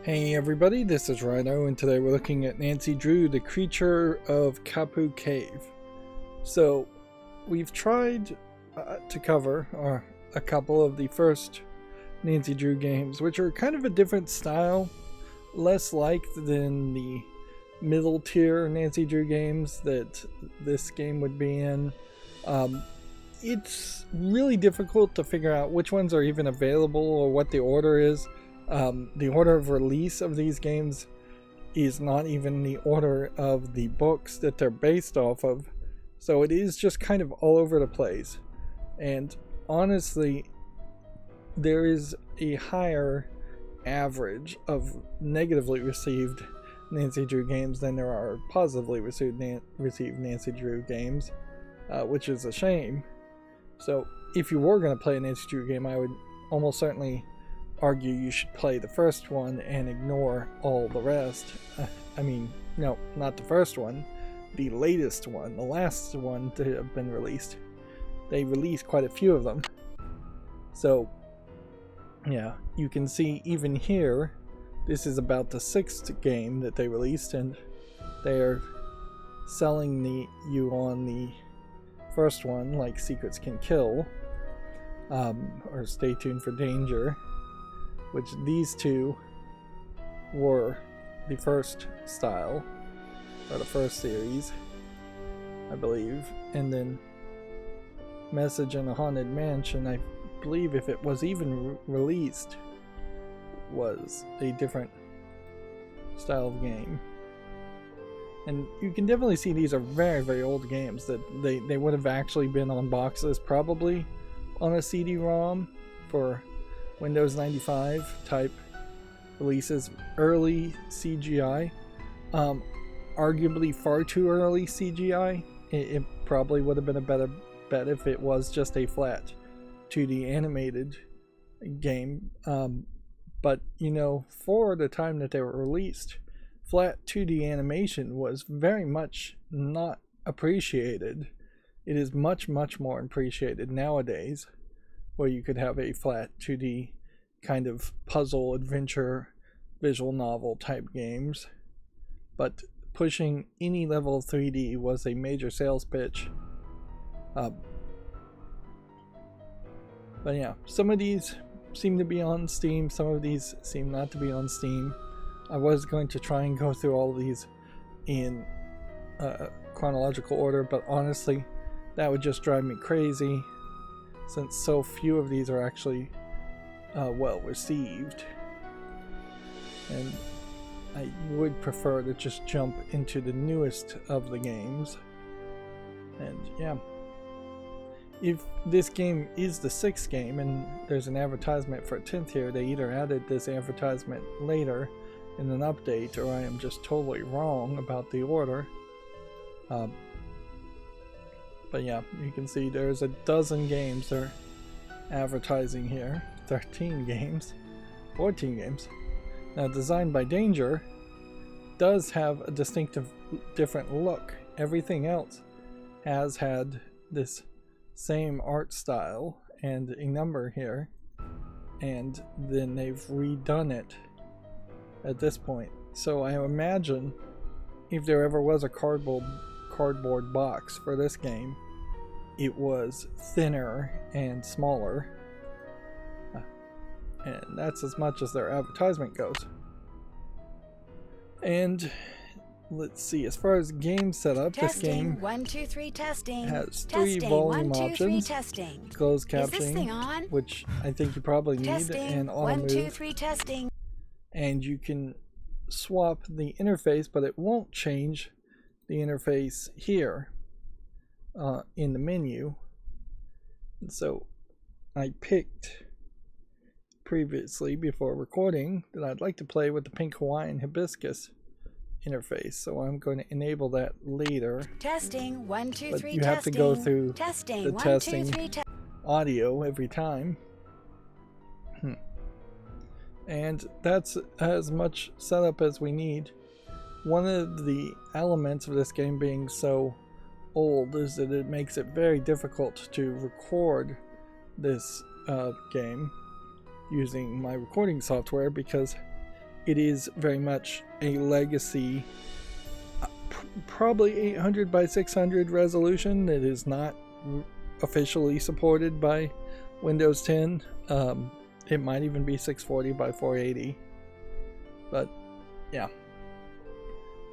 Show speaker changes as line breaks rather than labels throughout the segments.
Hey everybody, this is Rydo, and today we're looking at Nancy Drew, the Creature of Kapu Cave. So, we've tried to cover a couple of the first Nancy Drew games, which are kind of a different style, less liked than the middle tier Nancy Drew games that this game would be in. It's really difficult to figure out which ones are even available or what the order is. The order of release of these games is not even the order of the books that they're based off of, so it is just kind of all over the place. And honestly, there is a higher average of negatively received Nancy Drew games than there are positively received Nancy Drew games, which is a shame. So if you were going to play a Nancy Drew game, I would almost certainly argue you should play the first one and ignore all the rest. No, not the first one, the latest one, the last one to have been released. They released quite a few of them. So, yeah, you can see even here, this is about the 6th game that they released, and they're selling you on the first one, like Secrets Can Kill, or Stay Tuned for Danger, which these two were the first style, or the first series, I believe. And then Message in a Haunted Mansion, I believe if it was even released, was a different style of game. And you can definitely see these are very, very old games, that they would have actually been on boxes, probably on a CD-ROM for Windows 95 type releases, early CGI, arguably far too early CGI. It probably would have been a better bet if it was just a flat 2D animated game, but you know, for the time that they were released, flat 2D animation was very much not appreciated. It is much, much more appreciated nowadays, where you could have a flat 2D kind of puzzle, adventure, visual novel type games. But pushing any level of 3D was a major sales pitch. But yeah, some of these seem to be on Steam, some of these seem not to be on Steam. I was going to try and go through all of these in chronological order, but honestly, that would just drive me crazy, since so few of these are actually well received. And I would prefer to just jump into the newest of the games. And yeah, if this game is the 6th game and there's an advertisement for a 10th here, they either added this advertisement later in an update, or I am just totally wrong about the order. But yeah, you can see there's a dozen games they're advertising here. 13 games, 14 games. Now, Designed by Danger does have a distinctive different look. Everything else has had this same art style and a number here, and then they've redone it at this point. So I imagine if there ever was a cardboard box for this game, it was thinner and smaller. And that's as much as their advertisement goes. And let's see, as far as game setup, this game
1, 2, 3, testing.
has 3 volume
1, 2, 3,
options.
testing.
Closed
Is this thing
captioning,
on?
which I think you probably need,
Testing.
and auto
1, 2,
move.
3, testing.
And you can swap the interface, but it won't change the interface here in the menu. And so I picked previously, before recording, that I'd like to play with the pink Hawaiian hibiscus interface, so I'm going to enable that later.
Testing. 1, 2, 3,
But
testing.
you have to go through
testing.
the
1,
testing
2, 3,
audio every time. And that's as much setup as we need. One of the elements of this game being so old is that it makes it very difficult to record this game using my recording software, because it is very much a legacy, probably 800 by 600 resolution. It is not officially supported by Windows 10. It might even be 640 by 480. But yeah,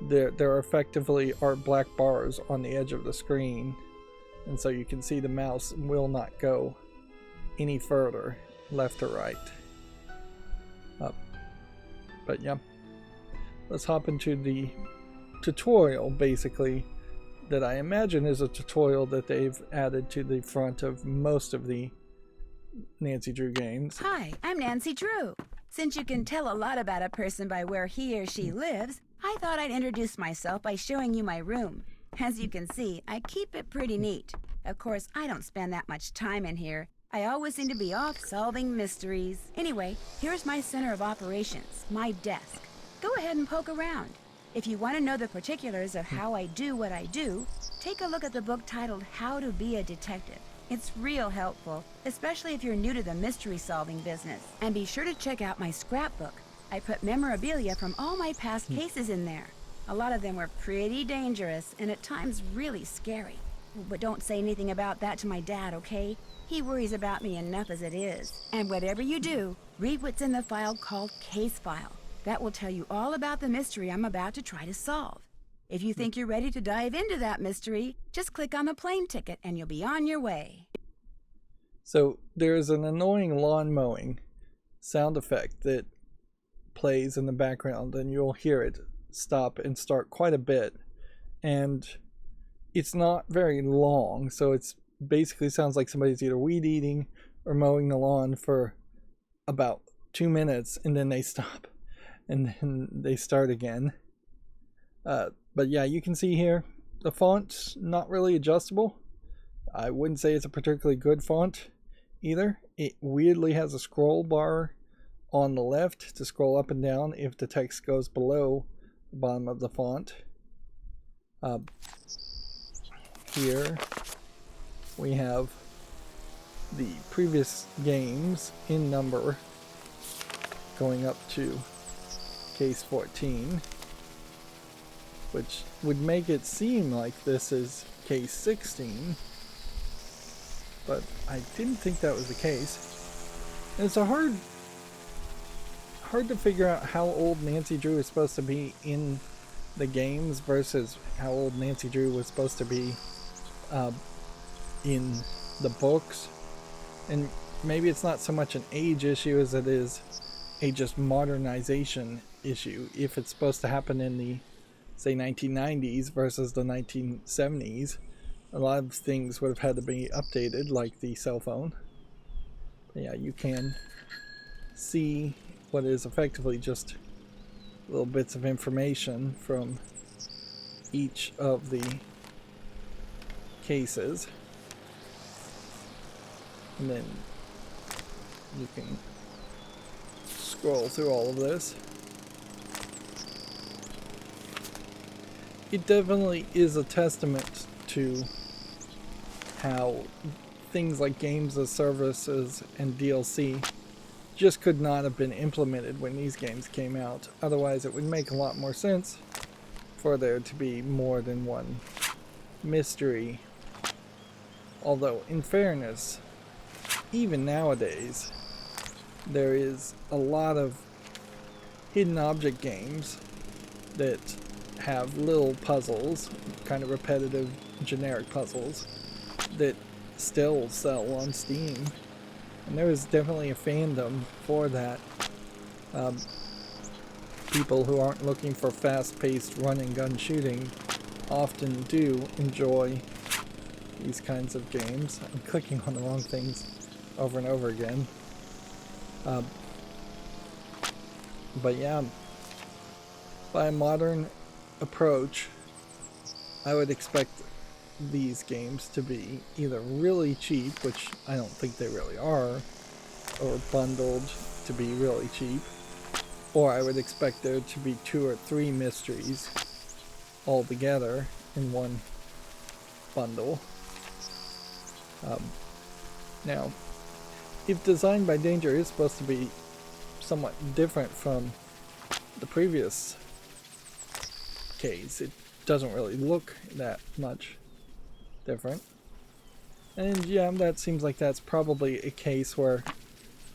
there effectively are black bars on the edge of the screen, and so you can see the mouse will not go any further left or right. But yeah, let's hop into the tutorial, basically, that I imagine is a tutorial that they've added to the front of most of the Nancy Drew games.
Hi, I'm Nancy Drew. Since you can tell a lot about a person by where he or she lives, I thought I'd introduce myself by showing you my room. As you can see, I keep it pretty neat. Of course, I don't spend that much time in here. I always seem to be off solving mysteries. Anyway, here's my center of operations, my desk. Go ahead and poke around. If you want to know the particulars of how I do what I do, take a look at the book titled How to Be a Detective. It's real helpful, especially if you're new to the mystery-solving business. And be sure to check out my scrapbook. I put memorabilia from all my past cases in there. A lot of them were pretty dangerous and at times really scary. But don't say anything about that to my dad, okay? He worries about me enough as it is. And whatever you do, read what's in the file called Case File. That will tell you all about the mystery I'm about to try to solve. If you think you're ready to dive into that mystery, just click on the plane ticket and you'll be on your way.
So there's an annoying lawn mowing sound effect that plays in the background, and you'll hear it stop and start quite a bit. And it's not very long, so it's basically sounds like somebody's either weed eating or mowing the lawn for about 2 minutes, and then they stop and then they start again. But yeah, you can see here the font's not really adjustable. I wouldn't say it's a particularly good font either. It weirdly has a scroll bar on the left to scroll up and down if the text goes below the bottom of the font. Here we have the previous games in number going up to case 14, which would make it seem like this is case 16, but I didn't think that was the case. And it's hard to figure out how old Nancy Drew is supposed to be in the games versus how old Nancy Drew was supposed to be in the books. And maybe it's not so much an age issue as it is a just modernization issue. If it's supposed to happen in the, say, 1990s versus the 1970s, a lot of things would have had to be updated, like the cell phone. But yeah, you can see what is effectively just little bits of information from each of the cases. And then you can scroll through all of this. It definitely is a testament to how things like games as services and DLC just could not have been implemented when these games came out. Otherwise, it would make a lot more sense for there to be more than one mystery. Although, in fairness, even nowadays, there is a lot of hidden object games that have little puzzles, kind of repetitive, generic puzzles, that still sell on Steam. And there is definitely a fandom for that. People who aren't looking for fast-paced run-and-gun shooting often do enjoy these kinds of games. I'm clicking on the wrong things over and over again. But yeah, by a modern approach, I would expect these games to be either really cheap, which I don't think they really are, or bundled to be really cheap, or I would expect there to be 2 or 3 mysteries all together in one bundle. Now, if Designed by Danger is supposed to be somewhat different from the previous case, it doesn't really look that much different. And yeah, that seems like that's probably a case where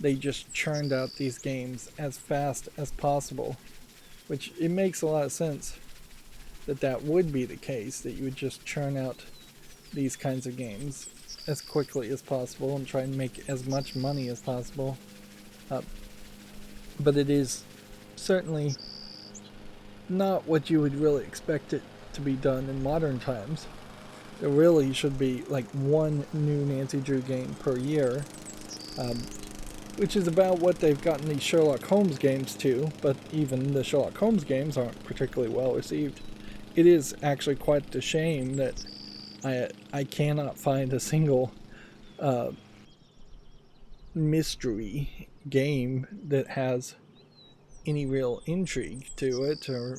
they just churned out these games as fast as possible, which it makes a lot of sense that that would be the case, that you would just churn out these kinds of games as quickly as possible and try and make as much money as possible. But it is certainly not what you would really expect it to be done in modern times. There really should be like one new Nancy Drew game per year, which is about what they've gotten these Sherlock Holmes games to, but even the Sherlock Holmes games aren't particularly well received. It is actually quite a shame that I cannot find a single mystery game that has any real intrigue to it or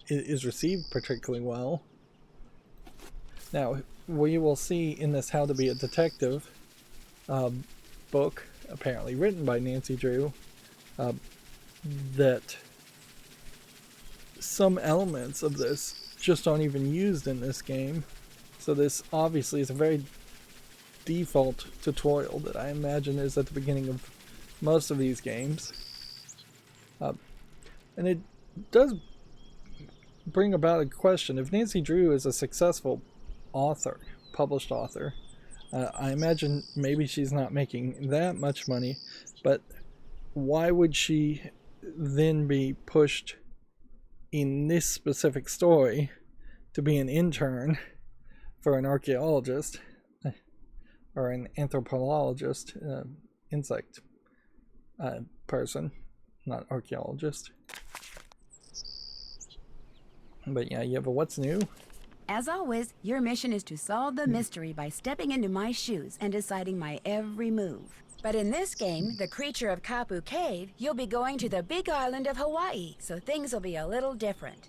is received particularly well. Now, we will see in this How to Be a Detective book, apparently written by Nancy Drew, that some elements of this just aren't even used in this game. So this obviously is a very default tutorial that I imagine is at the beginning of most of these games. And it does bring about a question. If Nancy Drew is a successful author, published author, I imagine maybe she's not making that much money, but why would she then be pushed in this specific story to be an intern for an archaeologist or an anthropologist, insect person, not archaeologist? But yeah, you have a what's new?
As always, your mission is to solve the mystery by stepping into my shoes and deciding my every move. But in this game, the Creature of Kapu Cave, you'll be going to the big island of Hawaii, so things will be a little different.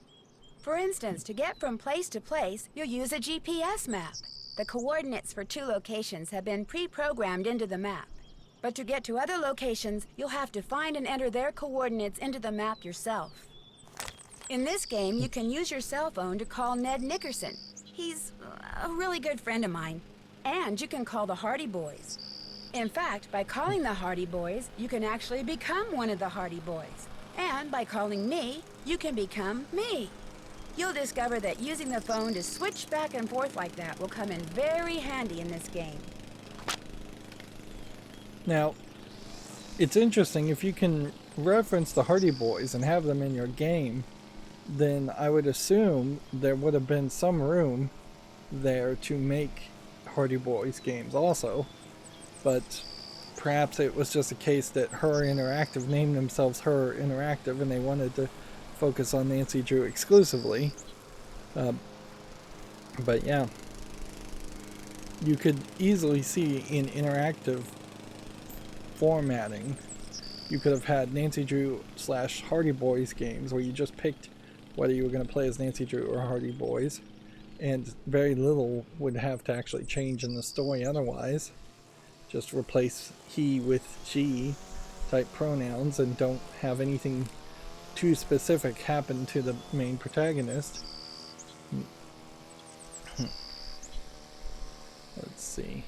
For instance, to get from place to place, you'll use a GPS map. The coordinates for 2 locations have been pre-programmed into the map. But to get to other locations, you'll have to find and enter their coordinates into the map yourself. In this game, you can use your cell phone to call Ned Nickerson. He's a really good friend of mine. And you can call the Hardy Boys. In fact, by calling the Hardy Boys, you can actually become one of the Hardy Boys. And by calling me, you can become me. You'll discover that using the phone to switch back and forth like that will come in very handy in this game.
Now, it's interesting, if you can reference the Hardy Boys and have them in your game, then I would assume there would have been some room there to make Hardy Boys games also. But perhaps it was just a case that Her Interactive named themselves Her Interactive and they wanted to focus on Nancy Drew exclusively. But yeah, you could easily see in interactive formatting, you could have had Nancy Drew / Hardy Boys games where you just picked whether you were going to play as Nancy Drew or Hardy Boys, and very little would have to actually change in the story otherwise. Just replace he with she type pronouns and don't have anything too specific happen to the main protagonist. Let's see.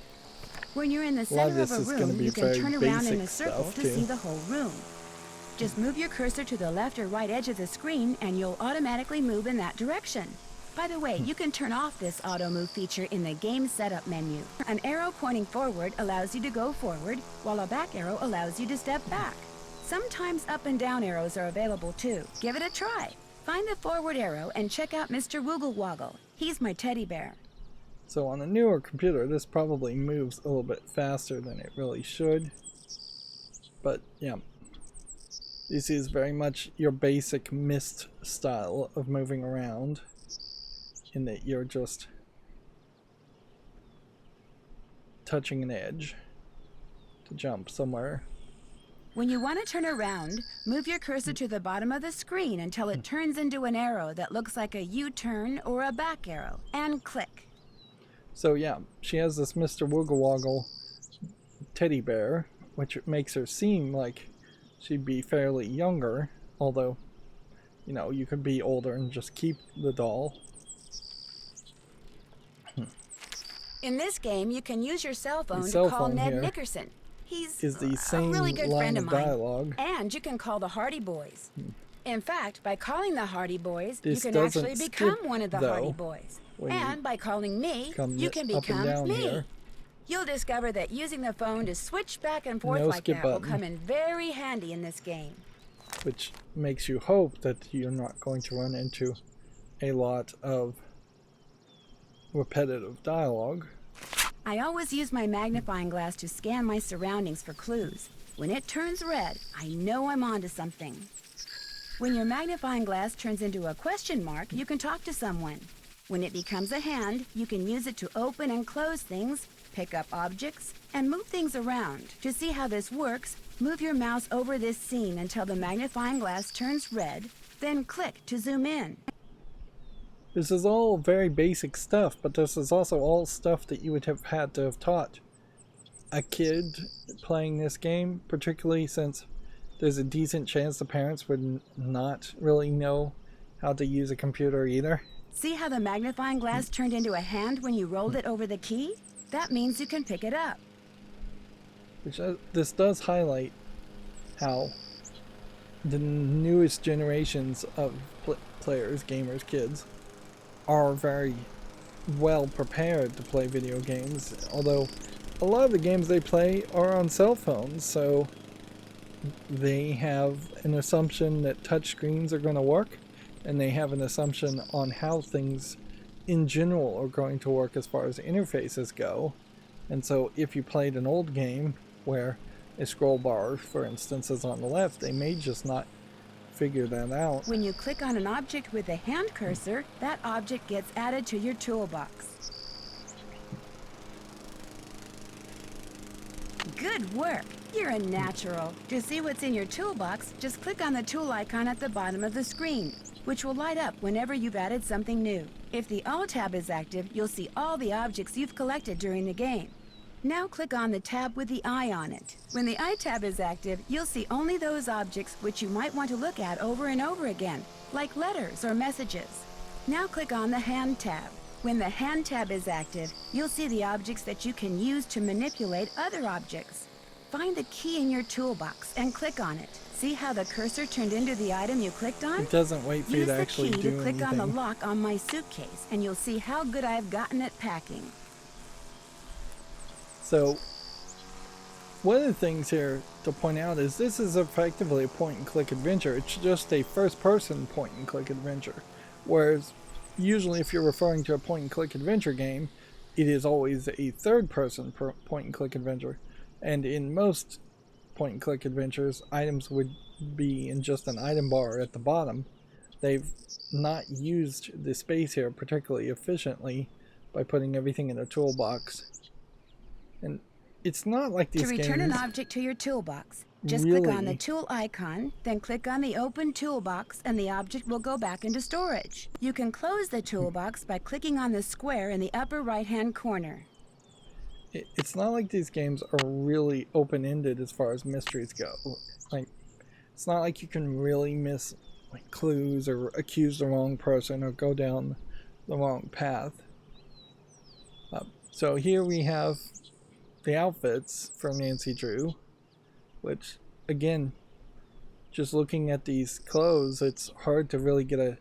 When you're in the center of a room, you can turn around in a circle to see the whole room. Just move your cursor to the left or right edge of the screen and you'll automatically move in that direction. By the way, you can turn off this auto move feature in the game setup menu. An arrow pointing forward allows you to go forward, while a back arrow allows you to step back. Sometimes up and down arrows are available too. Give it a try. Find the forward arrow and check out Mr. Woogle Woggle. He's my teddy bear.
So on a newer computer, this probably moves a little bit faster than it really should. But yeah, this is very much your basic Myst style of moving around, in that you're just touching an edge to jump somewhere.
When you want to turn around, move your cursor to the bottom of the screen until it turns into an arrow that looks like a U-turn or a back arrow, and click.
So yeah, she has this Mr. Woogle Woggle teddy bear, which makes her seem like she'd be fairly younger Although, you know, you could be older and just keep the doll.
In this game, you can use your cell phone
The
to
cell
call
phone
Ned
here
Nickerson. He's
is the
a
same
really good
line
friend of
of
mine.
dialogue.
And you can call the Hardy Boys. In fact, by calling the Hardy Boys, you
This
can
doesn't
actually become
skip,
one of the
though,
Hardy Boys.
when
And by calling me,
come
you can
up and
become
down
me.
here.
You'll discover that using the phone to switch back and forth
No
like
skip
that will
button.
come in very handy in this game.
Which makes you hope that you're not going to run into a lot of repetitive dialogue.
I always use my magnifying glass to scan my surroundings for clues. When it turns red, I know I'm onto something. When your magnifying glass turns into a question mark, you can talk to someone. When it becomes a hand, you can use it to open and close things, pick up objects, and move things around. To see how this works, move your mouse over this scene until the magnifying glass turns red, then click to zoom in.
This is all very basic stuff, but this is also all stuff that you would have had to have taught a kid playing this game, particularly since there's a decent chance the parents would not really know how to use a computer either.
See how the magnifying glass turned into a hand when you rolled it over the key? That means you can pick it up.
Which this does highlight how the newest generations of players, gamers, kids, are very well prepared to play video games, although a lot of the games they play are on cell phones, so they have an assumption that touchscreens are going to work, and they have an assumption on how things in general are going to work as far as interfaces go. And so if you played an old game where a scroll bar, for instance, is on the left, they may just not figure that out.
When you click on an object with a hand cursor, that object gets added to your toolbox. Good work! You're a natural. To see what's in your toolbox, just click on the tool icon at the bottom of the screen, which will light up whenever you've added something new. If the All tab is active, you'll see all the objects you've collected during the game. Now click on the tab with the eye on it. When the eye tab is active, you'll see only those objects which you might want to look at over and over again, like letters or messages. Now click on the hand tab. When the hand tab is active, you'll see the objects that you can use to manipulate other objects. Find the key in your toolbox and click on it. See how the cursor turned into the item you clicked on?
It doesn't wait for you to actually do anything.
Use the key to click on the lock on my suitcase, and you'll see how good I've gotten at packing.
So, one of the things here to point out is this is effectively a point-and-click adventure. It's just a first-person point-and-click adventure. Whereas, usually if you're referring to a point-and-click adventure game, it is always a third-person point-and-click adventure. And in most point-and-click adventures, items would be in just an item bar at the bottom. They've not used the space here particularly efficiently by putting everything in a toolbox. And it's not like these games...
To return an object to your toolbox, just
really
click on the tool icon, then click on the open toolbox, and the object will go back into storage. You can close the toolbox by clicking on the square in the upper right-hand corner.
It's not like these games are really open-ended as far as mysteries go. Like, it's not like you can really miss like clues or accuse the wrong person or go down the wrong path. So here we have the outfits from Nancy Drew, which, again, just looking at these clothes, it's hard to really get a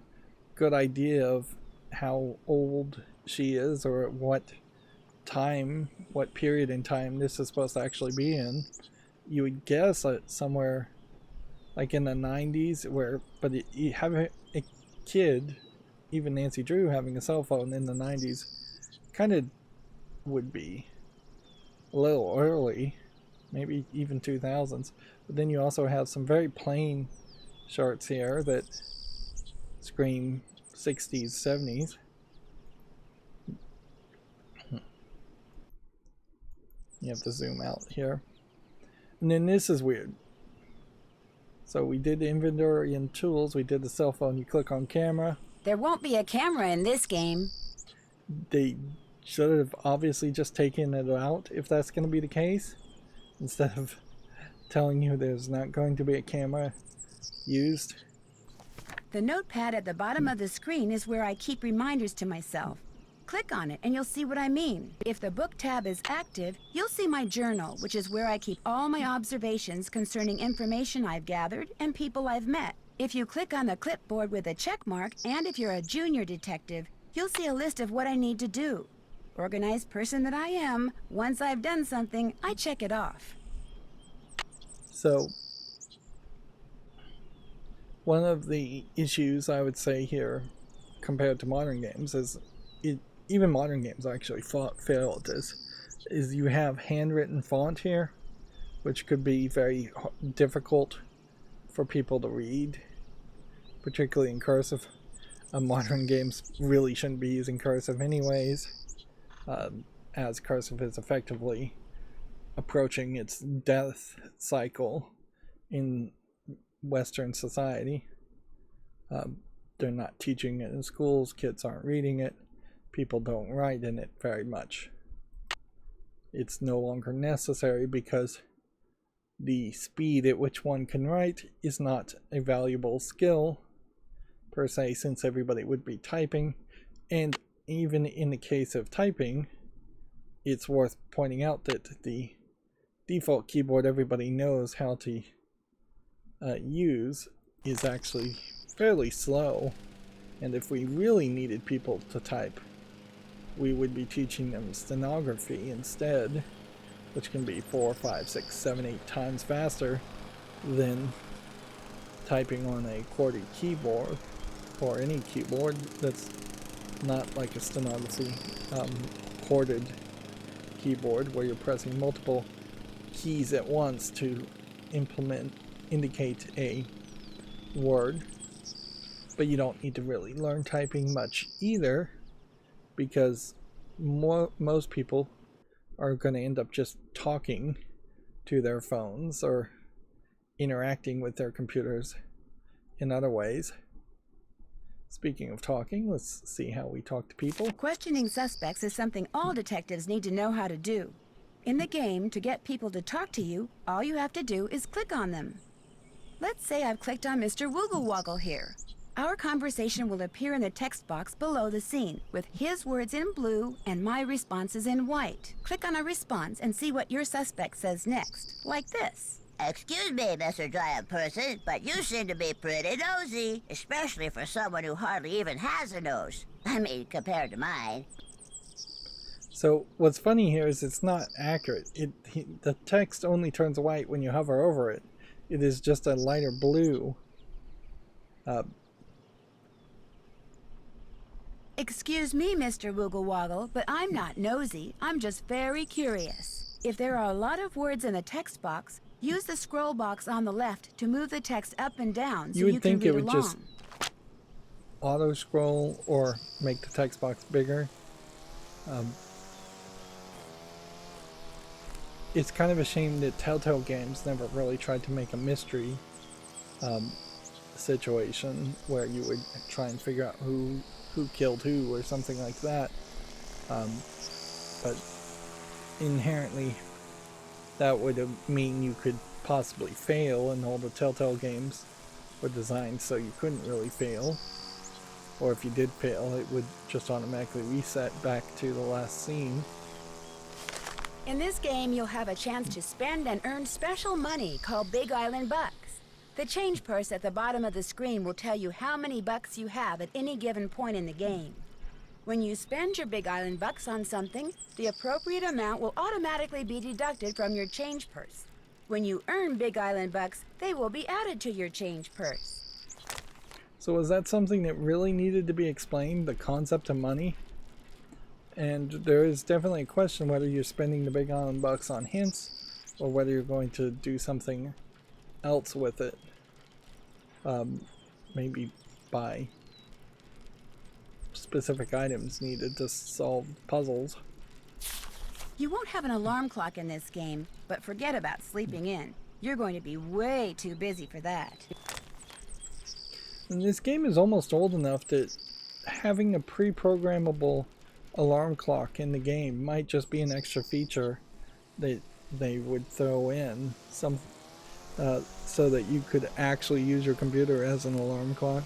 good idea of how old she is or at what time, what period in time this is supposed to actually be in. You would guess that somewhere like in the 90s, but you have a kid, even Nancy Drew having a cell phone in the 90s, kind of would be a little early, maybe even 2000s. But then you also have some very plain shirts here that scream 60s, 70s. You have to zoom out here. And then this is weird. So we did the inventory and tools, we did the cell phone, you click on camera.
There won't be a camera in this game.
They should have obviously just taken it out if that's going to be the case, instead of telling you there's not going to be a camera used.
The notepad at the bottom of the screen is where I keep reminders to myself. Click on it and you'll see what I mean. If the book tab is active, you'll see my journal, which is where I keep all my observations concerning information I've gathered and people I've met. If you click on the clipboard with a check mark, and if you're a junior detective, you'll see a list of what I need to do. Organized person that I am, once I've done something, I check it off.
So, one of the issues I would say here, compared to modern games, is even modern games actually fail at this, is you have handwritten font here, which could be very difficult for people to read, particularly in cursive. Modern games really shouldn't be using cursive anyways, as cursive is effectively approaching its death cycle in Western society. They're not teaching it in schools, kids aren't reading it, people don't write in it very much. It's no longer necessary because the speed at which one can write is not a valuable skill per se, since everybody would be typing. And even in the case of typing, it's worth pointing out that the default keyboard everybody knows how to use is actually fairly slow, and if we really needed people to type, we would be teaching them stenography instead, which can be 4, 5, 6, 7, 8 times faster than typing on a QWERTY keyboard, or any keyboard that's not like a stenography corded keyboard where you're pressing multiple keys at once to indicate a word. But you don't need to really learn typing much either, because most people are going to end up just talking to their phones or interacting with their computers in other ways. Speaking of talking, let's see how we talk to people.
Questioning suspects is something all detectives need to know how to do. In the game, to get people to talk to you, all you have to do is click on them. Let's say I've clicked on Mr. Woogle Woggle here. Our conversation will appear in the text box below the scene, with his words in blue and my responses in white. Click on a response and see what your suspect says next, like this.
Excuse me, Mr. Giant Person, but you seem to be pretty nosy, especially for someone who hardly even has a nose. I mean, compared to mine.
So what's funny here is it's not accurate. The text only turns white when you hover over it. It is just a lighter blue.
Excuse me, Mr. Woogle Woggle, but I'm not nosy. I'm just very curious. If there are a lot of words in the text box, use the scroll box on the left to move the text up and down so you can read along. You would think it would just
auto scroll or make the text box bigger. It's kind of a shame that Telltale Games never really tried to make a mystery situation where you would try and figure out who killed who or something like that. But inherently that would mean you could possibly fail, and all the Telltale games were designed so you couldn't really fail. Or if you did fail, it would just automatically reset back to the last scene.
In this game, you'll have a chance to spend and earn special money called Big Island Bucks. The change purse at the bottom of the screen will tell you how many bucks you have at any given point in the game. When you spend your Big Island Bucks on something, the appropriate amount will automatically be deducted from your change purse. When you earn Big Island Bucks, they will be added to your change purse.
So was that something that really needed to be explained, the concept of money? And there is definitely a question whether you're spending the Big Island Bucks on hints or whether you're going to do something else with it. Maybe buy specific items needed to solve puzzles.
You won't have an alarm clock in this game, but forget about sleeping in. You're going to be way too busy for that.
And this game is almost old enough that having a pre-programmable alarm clock in the game might just be an extra feature that they would throw in. so that you could actually use your computer as an alarm clock.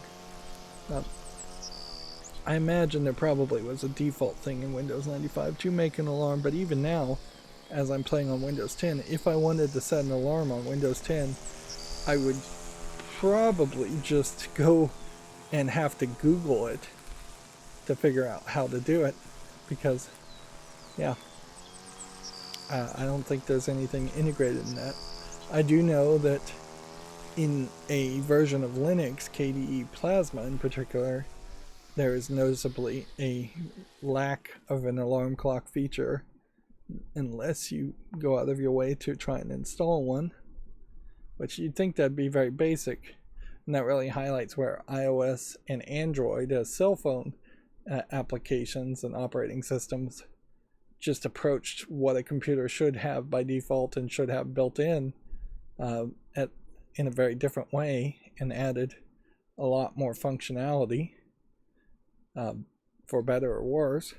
I imagine there probably was a default thing in Windows 95 to make an alarm, but even now, as I'm playing on Windows 10, if I wanted to set an alarm on Windows 10, I would probably just go and have to Google it to figure out how to do it, because, yeah, I don't think there's anything integrated in that. I do know that in a version of Linux, KDE Plasma in particular, there is noticeably a lack of an alarm clock feature unless you go out of your way to try and install one, which you'd think that'd be very basic. And that really highlights where iOS and Android as cell phone applications and operating systems just approached what a computer should have by default and should have built in in a very different way, and added a lot more functionality, for better or worse.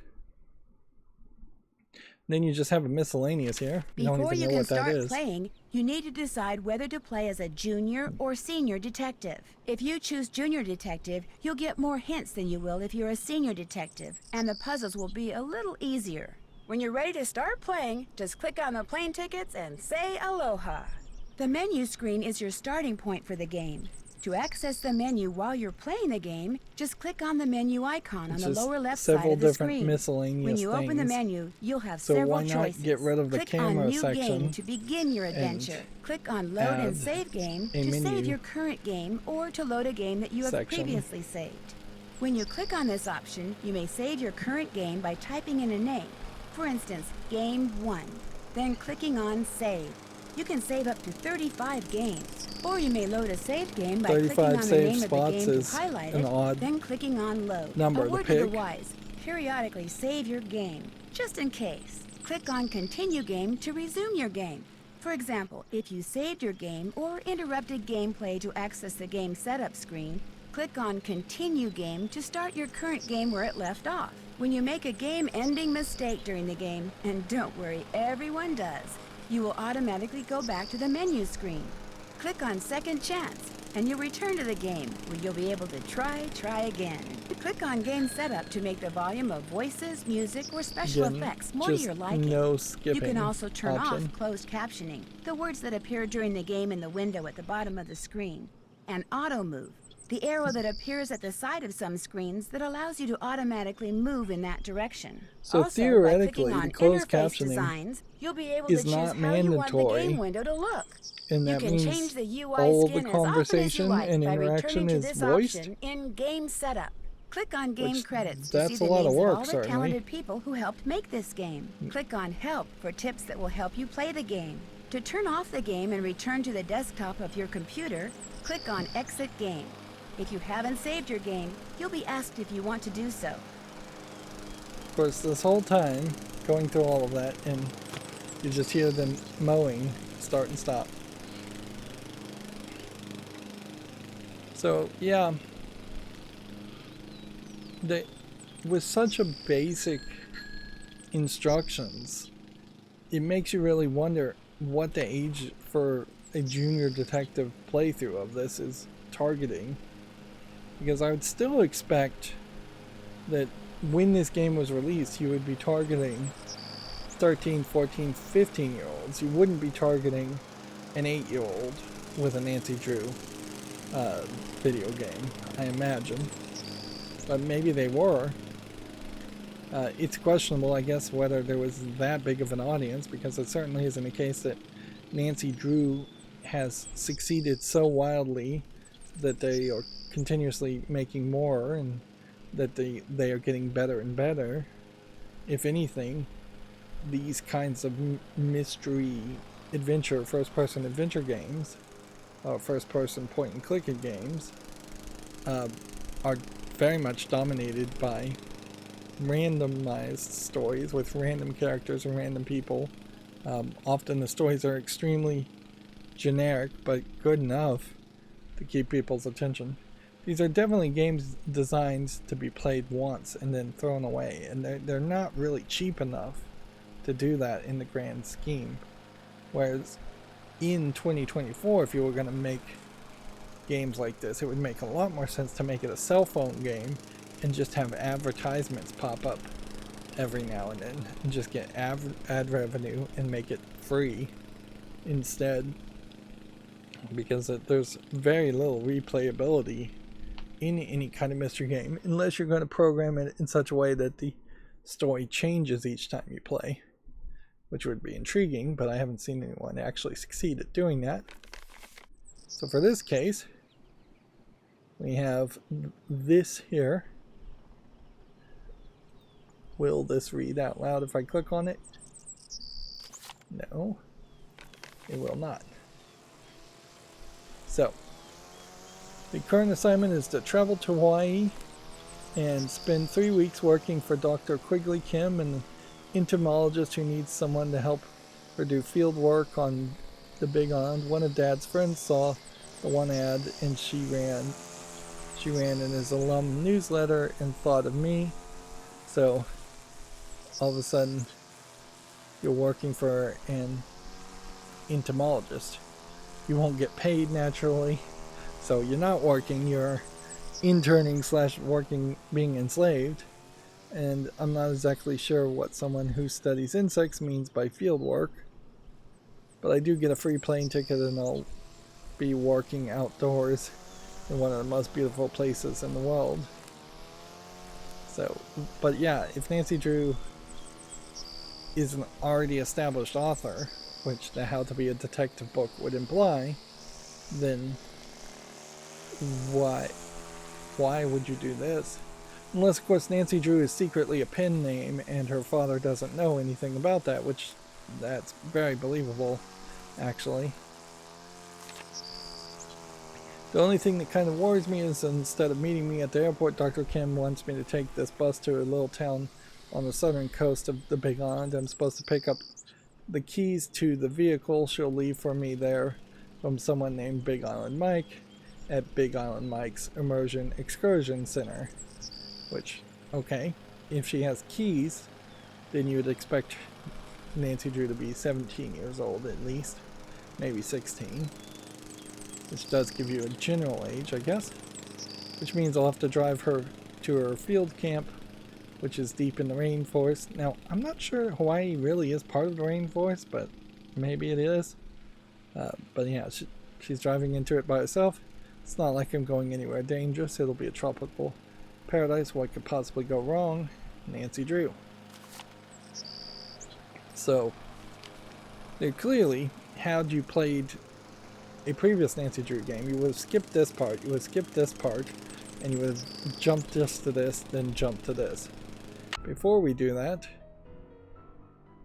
Then you just have a miscellaneous here.
Before you can start playing, you need to decide whether to play as a junior or senior detective. If you choose junior detective, you'll get more hints than you will if you're a senior detective, and the puzzles will be a little easier. When you're ready to start playing, just click on the plane tickets and say Aloha. The menu screen is your starting point for the game. To access the menu while you're playing the game, just click on the menu icon on the lower left side of the screen. When you open the menu, you'll have several choices.
Get rid of the camera section.
Click on New Game to begin your adventure. Click on Load and Save Game to save your current game or to load a game that you have previously saved. When you click on this option, you may save your current game by typing in a name. For instance, Game 1. Then clicking on Save. You can save up to 35 games, or you may load a saved game by clicking on the name of the game to highlight it, then clicking on Load. A word to the wise, periodically save your game, just in case. Click on Continue Game to resume your game. For example, if you saved your game or interrupted gameplay to access the game setup screen, click on Continue Game to start your current game where it left off. When you make a game-ending mistake during the game, and don't worry, everyone does, you will automatically go back to the menu screen. Click on Second Chance, and you'll return to the game, where you'll be able to try again. Click on Game Setup to make the volume of voices, music, or special effects more to your liking. You can also turn off closed captioning, the words that appear during the game in the window at the bottom of the screen, and Auto Move, the arrow that appears at the side of some screens that allows you to automatically move in that direction.
So
also,
theoretically,
by
the closed
interface
captioning
designs, you'll be able
is
to choose
not
how you want the
mandatory,
game window to look.
and
You
that
can
means
change the UI
all
skin
the
as often as you
conversation
like
and
by
interaction
returning to
is
this
voiced.
option in Game Setup. Click on Game
Which,
Credits to
that's
see
a
the
lot of
names
work,
of all the
certainly.
talented people who helped make this game. Click on Help for tips that will help you play the game. To turn off the game and return to the desktop of your computer, click on Exit Game. If you haven't saved your game, you'll be asked if you want to do so.
Of course, this whole time, going through all of that, and you just hear them mowing, start and stop. So, yeah, with such a basic instructions, it makes you really wonder what the age for a junior detective playthrough of this is targeting. Because I would still expect that when this game was released, you would be targeting 13, 14, 15-year-olds. You wouldn't be targeting an 8-year-old with a Nancy Drew video game, I imagine. But maybe they were. It's questionable, I guess, whether there was that big of an audience, because it certainly isn't the case that Nancy Drew has succeeded so wildly that they are continuously making more, and that they are getting better and better. If anything, these kinds of mystery adventure, first-person adventure games, first-person point-and-click games, are very much dominated by randomized stories with random characters and random people. Often the stories are extremely generic, but good enough to keep people's attention. These are definitely games designed to be played once and then thrown away, and they're not really cheap enough to do that in the grand scheme. Whereas in 2024, if you were going to make games like this, it would make a lot more sense to make it a cell phone game and just have advertisements pop up every now and then and just get ad revenue and make it free instead, because there's very little replayability in any kind of mystery game unless you're going to program it in such a way that the story changes each time you play, which would be intriguing, but I haven't seen anyone actually succeed at doing that. So for this case, we have this here. Will this read out loud if I click on it? No, it will not. So, the current assignment is to travel to Hawaii and spend 3 weeks working for Dr. Quigley Kim, an entomologist who needs someone to help her do field work on the Big Island. One of Dad's friends saw the one ad and she ran in his alum newsletter and thought of me. So all of a sudden you're working for an entomologist. You won't get paid naturally, so you're not working, you're interning / working, being enslaved. And I'm not exactly sure what someone who studies insects means by field work, but I do get a free plane ticket and I'll be working outdoors in one of the most beautiful places in the world. So, but yeah, if Nancy Drew is an already established author, which the How to Be a Detective book would imply, then why would you do this? Unless, of course, Nancy Drew is secretly a pen name and her father doesn't know anything about that, which that's very believable, actually. The only thing that kind of worries me is instead of meeting me at the airport, Dr. Kim wants me to take this bus to a little town on the southern coast of the Big Island. I'm supposed to pick up the keys to the vehicle she'll leave for me there from someone named Big Island Mike at Big Island Mike's Immersion Excursion Center. Which, okay, if she has keys, then you would expect Nancy Drew to be 17 years old at least, maybe 16, which does give you a general age, I guess, which means I'll have to drive her to her field camp, which is deep in the rainforest. Now, I'm not sure Hawaii really is part of the rainforest, but maybe it is. But yeah, she's driving into it by herself. It's not like I'm going anywhere dangerous. It'll be a tropical paradise. What could possibly go wrong? Nancy Drew. So, clearly, had you played a previous Nancy Drew game, you would have skipped this part, you would have skipped this part, and you would have jumped just to this, then jumped to this. Before we do that,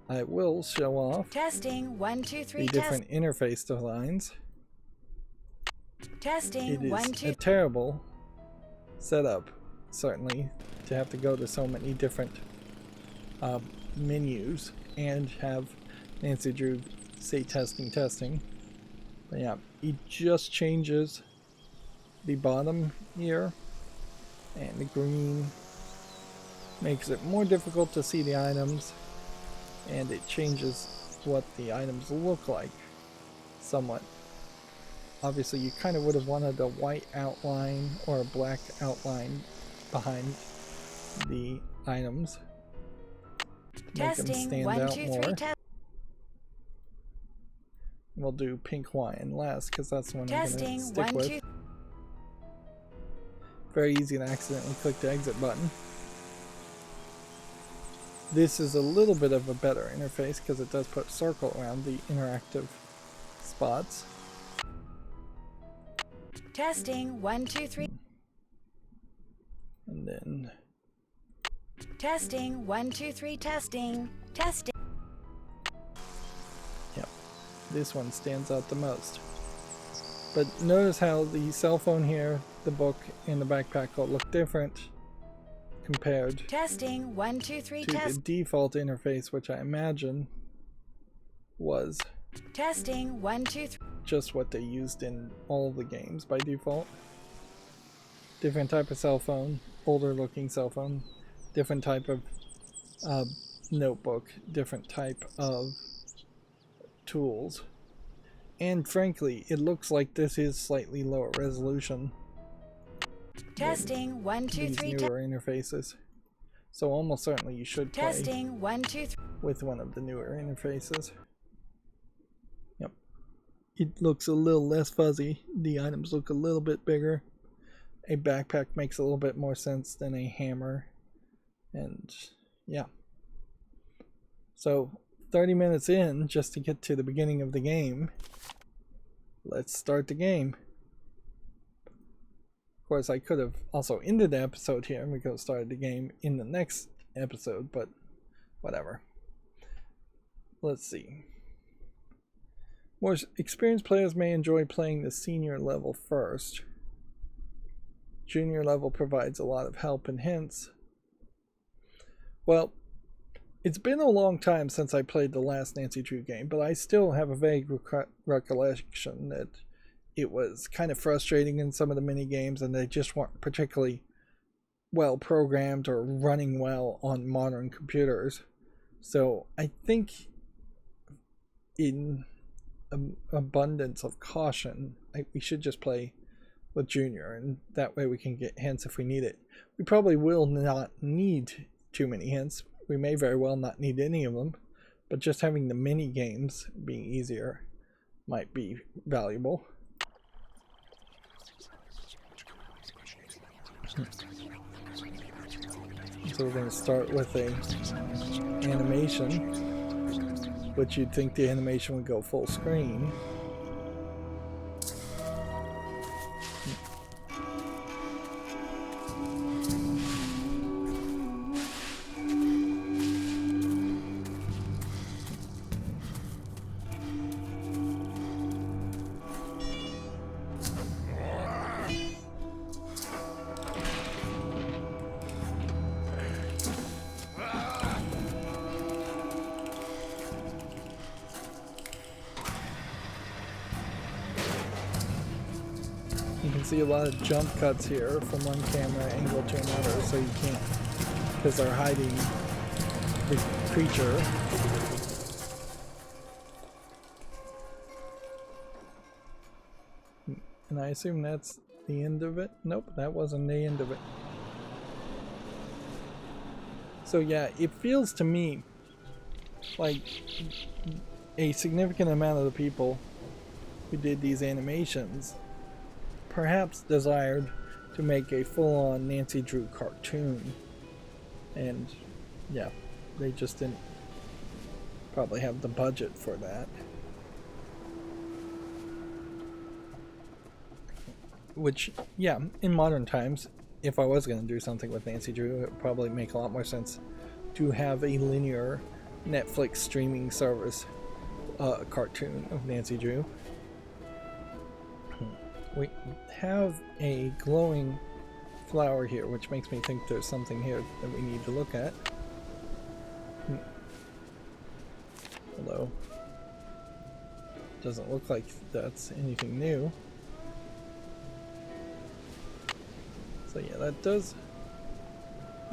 I will show off
Testing 1 2 3
the different interface designs.
Testing
It is
1 2
a terrible setup, certainly, to have to go to so many different menus and have Nancy Drew say testing. But yeah, it just changes the bottom here, and the green makes it more difficult to see the items, and it changes what the items look like somewhat. Obviously, you kind of would have wanted a white outline or a black outline behind the items to make them
Testing
stand
1
out
2
more.
3 test.
We'll do pink Hawaiian last because that's the one I'm going to
Testing
stick
1
with.
2.
Very easy to accidentally click the exit button. This is a little bit of a better interface because it does put a circle around the interactive spots.
Testing 1 2 3.
And then
Testing 1 2 3 testing. Testing.
yep, this one stands out the most. But notice how the cell phone here, the book, and the backpack all look different compared
Testing 1 2 3
to the
test.
default interface, which I imagine was
Testing 1 2 3.
just what they used in all the games by default. Different type of cell phone, older looking cell phone, different type of notebook, different type of tools. And frankly, it looks like this is slightly lower resolution.
Testing 1 2
These
3
newer interfaces. So almost certainly you should play
testing 1 2 3.
with one of the newer interfaces. Yep. It looks a little less fuzzy. The items look a little bit bigger. A backpack makes a little bit more sense than a hammer. And yeah. So 30 minutes in just to get to the beginning of the game. Let's start the game. Of course, I could have also ended the episode here and we could have started the game in the next episode, but whatever. Let's see. More experienced players may enjoy playing the senior level first. Junior level provides a lot of help and hints. Well, it's been a long time since I played the last Nancy Drew game, but I still have a vague recollection that it was kind of frustrating in some of the mini games and they just weren't particularly well programmed or running well on modern computers. So I think in abundance of caution, we should just play with Junior, and that way we can get hints if we need it. We probably will not need too many hints. We may very well not need any of them, but just having the mini games being easier might be valuable. So we're going to start with a animation, which you'd think the animation would go full screen. You can see a lot of jump cuts here from one camera angle to another, so you can't, because they're hiding the creature. And I assume that's the end of it? Nope, that wasn't the end of it. So yeah, it feels to me like a significant amount of the people who did these animations perhaps desired to make a full-on Nancy Drew cartoon, and yeah, they just didn't probably have the budget for that. Which, yeah, in modern times, if I was going to do something with Nancy Drew, it would probably make a lot more sense to have a linear Netflix streaming service cartoon of Nancy Drew. We have a glowing flower here, which makes me think there's something here that we need to look at. Although, doesn't look like that's anything new. So yeah, that does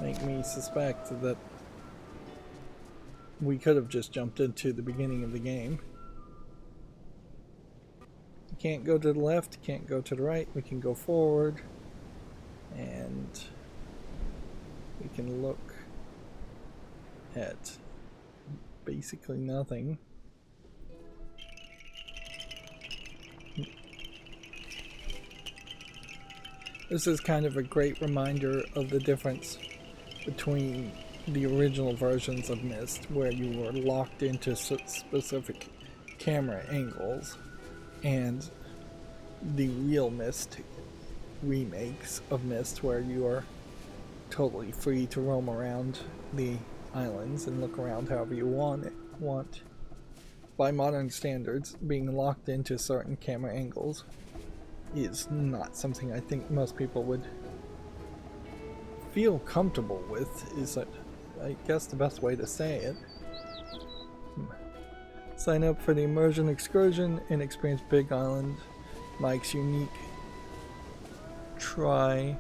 make me suspect that we could have just jumped into the beginning of the game. Can't go to the left, can't go to the right, we can go forward, and we can look at basically nothing. This is kind of a great reminder of the difference between the original versions of Myst, where you were locked into specific camera angles, and the real Myst remakes of Myst, where you are totally free to roam around the islands and look around however you want. By modern standards, being locked into certain camera angles is not something I think most people would feel comfortable with, is I guess the best way to say it. Sign up for the Immersion Excursion and experience Big Island, Mike's unique try,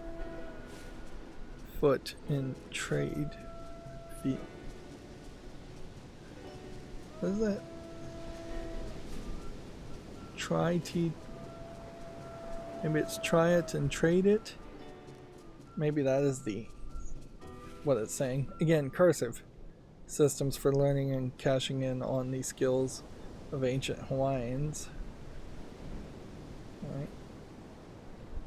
foot, and trade feet. What is that? Maybe it's try it and trade it. Maybe that is what it's saying. Again, cursive. Systems for learning and cashing in on the skills of ancient Hawaiians. Alright.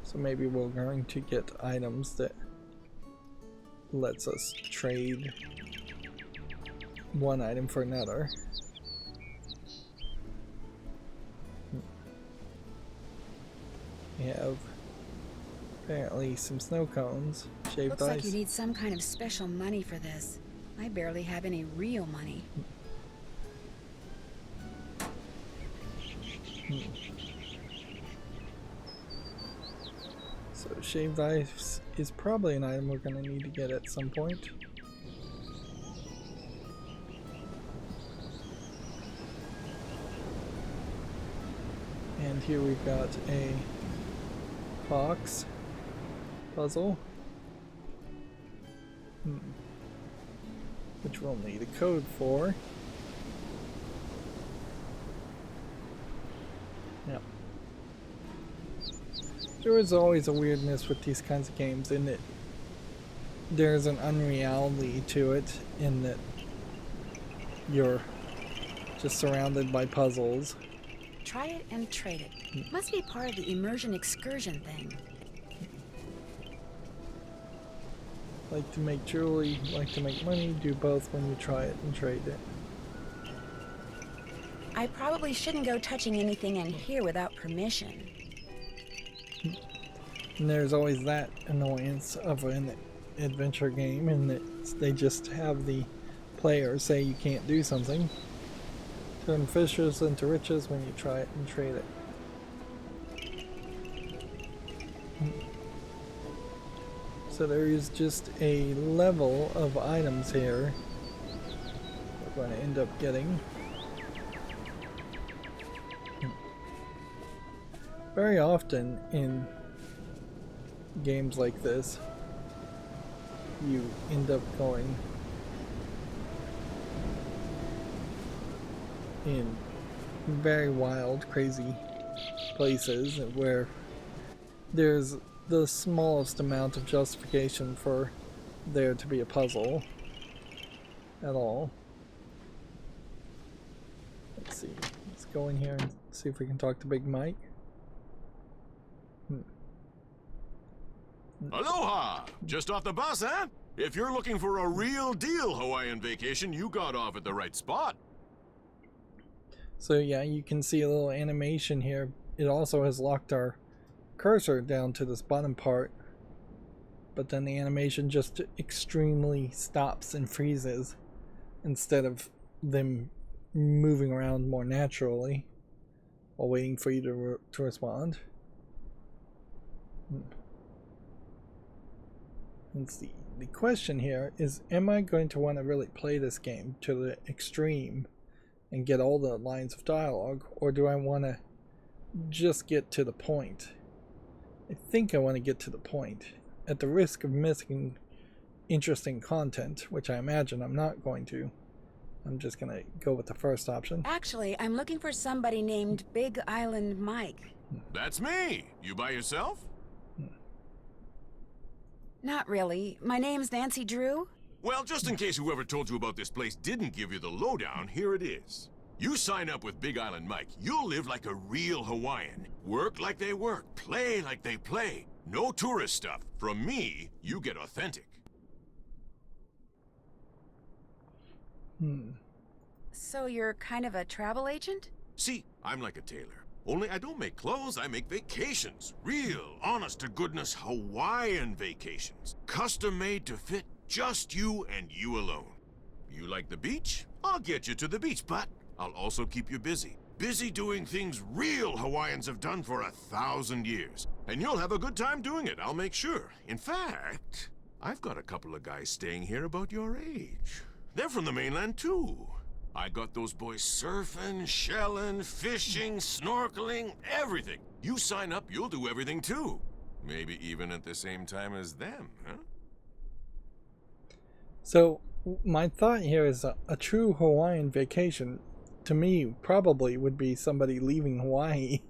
So maybe we're going to get items that lets us trade one item for another. We have apparently some snow cones, shaved
Looks
ice.
like you need some kind of special money for this. I barely have any real money.
So shaved ice is probably an item we're going to need to get at some point. And here we've got a box puzzle, which we'll need a code for. Yep. There is always a weirdness with these kinds of games in that there's an unreality to it, in that you're just surrounded by puzzles.
Try it and trade it. Must be part of the immersion excursion thing.
Like to make jewelry, like to make money, do both when you try it and trade it.
I probably shouldn't go touching anything in here without permission.
And there's always that annoyance of an adventure game, in that they just have the player say you can't do something. Turn fishes into riches when you try it and trade it. So there is just a level of items here we're going to end up getting. Very often in games like this, you end up going in very wild, crazy places where there's the smallest amount of justification for there to be a puzzle at all. Let's see. Let's go in here and see if we can talk to Big Mike.
Aloha! Just off the bus, huh? If you're looking for a real deal Hawaiian vacation, you got off at the right spot.
So yeah, you can see a little animation here. It also has locked our cursor down to this bottom part, but then the animation just extremely stops and freezes instead of them moving around more naturally while waiting for you to respond. Let's see. The question here is, am I going to want to really play this game to the extreme and get all the lines of dialogue, or do I want to just get to the point? I think I want to get to the point, at the risk of missing interesting content, which I imagine I'm not going to. I'm just going to go with the first option.
Actually, I'm looking for somebody named Big Island Mike.
That's me! You by yourself?
Not really. My name's Nancy Drew.
Well, just in case whoever told you about this place didn't give you the lowdown, here it is. You sign up with Big Island Mike, you'll live like a real Hawaiian. Work like they work, play like they play. No tourist stuff. From me, you get authentic.
So you're kind of a travel agent?
See, I'm like a tailor. Only I don't make clothes, I make vacations. Real, honest-to-goodness Hawaiian vacations. Custom-made to fit just you and you alone. You like the beach? I'll get you to the beach, but I'll also keep you busy. Busy doing things real Hawaiians have done for 1,000 years. And you'll have a good time doing it, I'll make sure. In fact, I've got a couple of guys staying here about your age. They're from the mainland, too. I got those boys surfing, shelling, fishing, snorkeling, everything. You sign up, you'll do everything too. Maybe even at the same time as them, huh?
So, my thought here is a true Hawaiian vacation to me, probably would be somebody leaving Hawaii.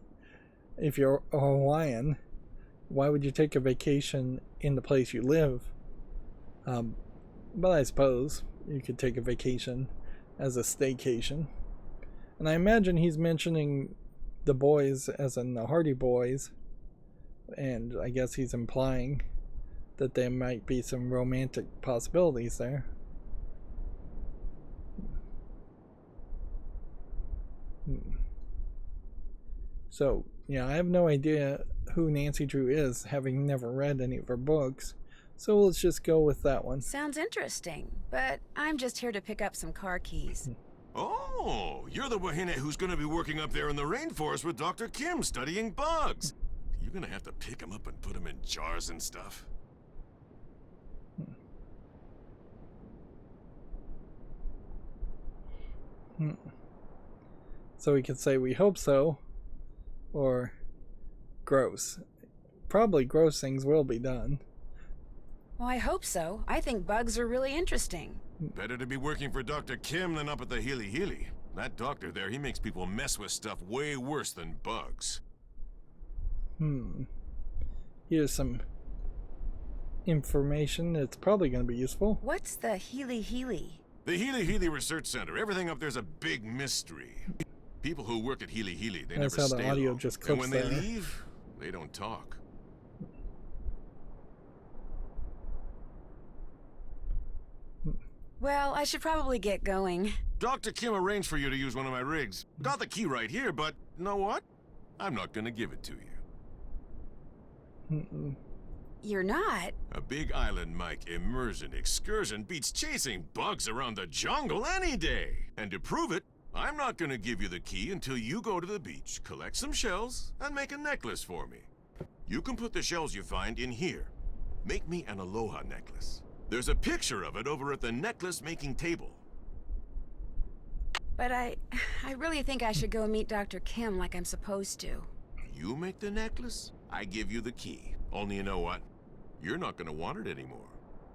If you're a Hawaiian, why would you take a vacation in the place you live? But I suppose you could take a vacation as a staycation. And I imagine he's mentioning the boys as in the Hardy Boys, and I guess he's implying that there might be some romantic possibilities there. So, yeah, I have no idea who Nancy Drew is, having never read any of her books. So let's just go with that one.
Sounds interesting, but I'm just here to pick up some car keys.
Oh, you're the wahine who's going to be working up there in the rainforest with Dr. Kim studying bugs. You're going to have to pick them up and put them in jars and stuff.
So we could say we hope so, or gross. Probably gross things will be done.
Well, I hope so. I think bugs are really interesting.
Better to be working for Dr. Kim than up at the Hilihili. That doctor there, he makes people mess with stuff way worse than bugs.
Here's some information that's probably going to be useful.
What's the Hilihili?
The Hilihili Research Center. Everything up there's a big mystery. People who work at Hilihili, they
That's
never
how
stay
the audio
long.
just
And
clips
when
there.
they leave, they don't talk.
Well, I should probably get going.
Dr. Kim arranged for you to use one of my rigs. Got the key right here, but you know what? I'm not gonna give it to you.
You're not?
A big island Mike immersion excursion beats chasing bugs around the jungle any day. And to prove it, I'm not gonna give you the key until you go to the beach, collect some shells, and make a necklace for me. You can put the shells you find in here. Make me an Aloha necklace. There's a picture of it over at the necklace making table.
But I really think I should go meet Dr. Kim like I'm supposed to.
You make the necklace, I give you the key. Only you know what? You're not gonna want it anymore.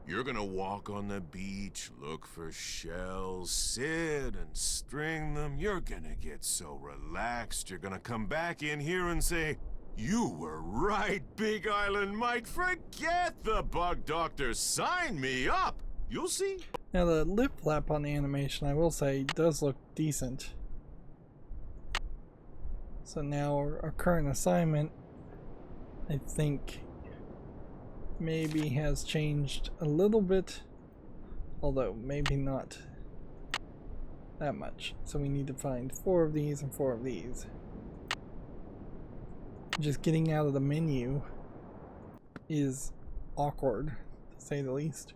You're gonna walk on the beach, look for shells, sit and string them. You're gonna get so relaxed, you're gonna come back in here and say, "You were right, Big Island Mike. Forget the bug doctor. Sign me up." You'll see.
Now the lip flap on the animation, I will say, does look decent. So now our current assignment, I think, maybe has changed a little bit, although maybe not that much. So we need to find 4 of these and 4 of these. Just getting out of the menu is awkward, to say the least.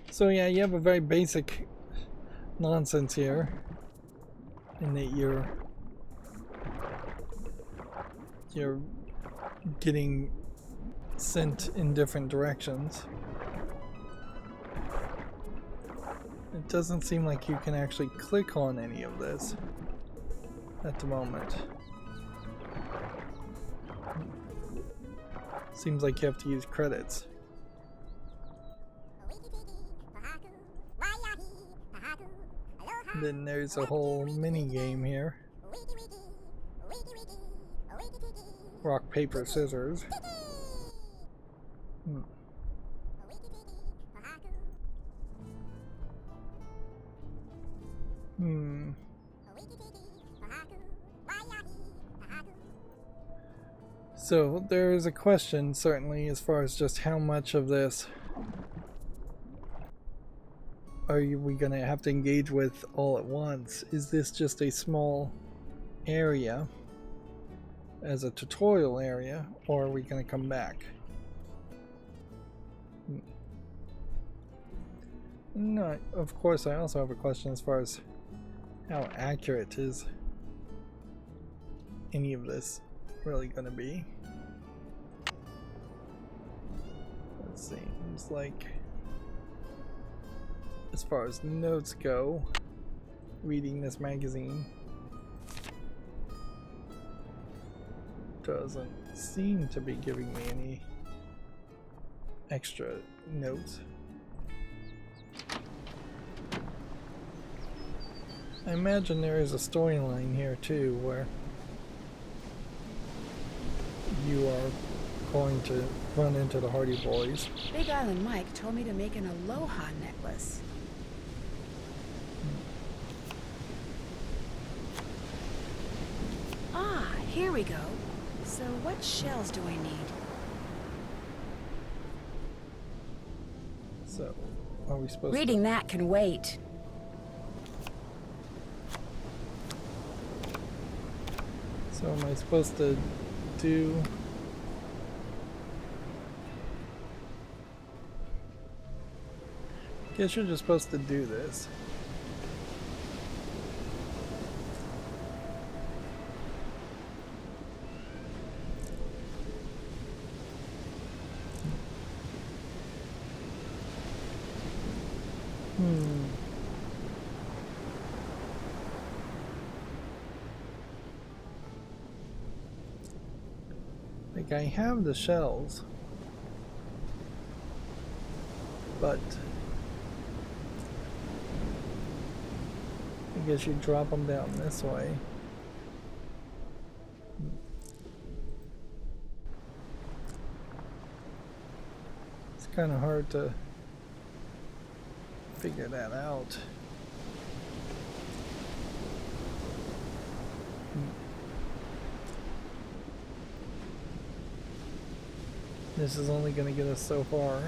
So yeah, you have a very basic nonsense here, in that you're getting sent in different directions. It doesn't seem like you can actually click on any of this at the moment. Seems like you have to use credits. Then there's a whole mini game here. Rock, paper, scissors. So there is a question, certainly, as far as just how much of this are we going to have to engage with all at once? Is this just a small area as a tutorial area, or are we going to come back? No, of course, I also have a question as far as how accurate is any of this really going to be. Let's see, it's like, as far as notes go, reading this magazine doesn't seem to be giving me any extra notes. I imagine there is a storyline here too where you are going to run into the Hardy Boys.
Big Island Mike told me to make an Aloha necklace. Ah, here we go. So what shells do I need?
So, are we supposed
Reading that can wait.
So am I supposed to do... Guess you're just supposed to do this. Like, I have the shells, but I guess you drop them down this way. It's kind of hard to figure that out. This is only going to get us so far.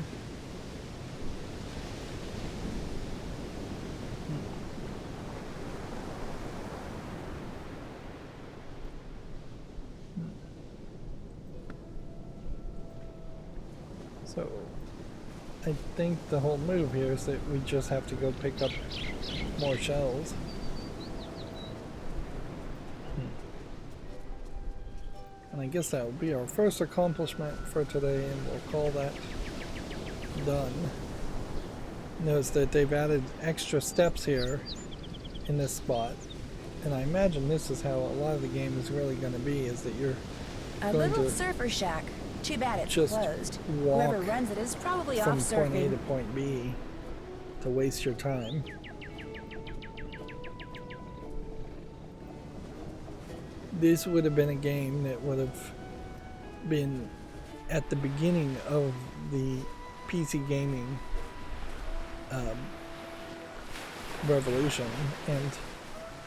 So, I think the whole move here is that we just have to go pick up more shells. And I guess that will be our first accomplishment for today, and we'll call that done. Notice that they've added extra steps here in this spot, and I imagine this is how a lot of the game is really going to be, is that you're
A
going
little
to
surfer shack. Too bad it's
just
closed.
walk
Whoever runs it is probably off
from point A
surfing.
to point B to waste your time. This would have been a game that would have been at the beginning of the PC gaming revolution, and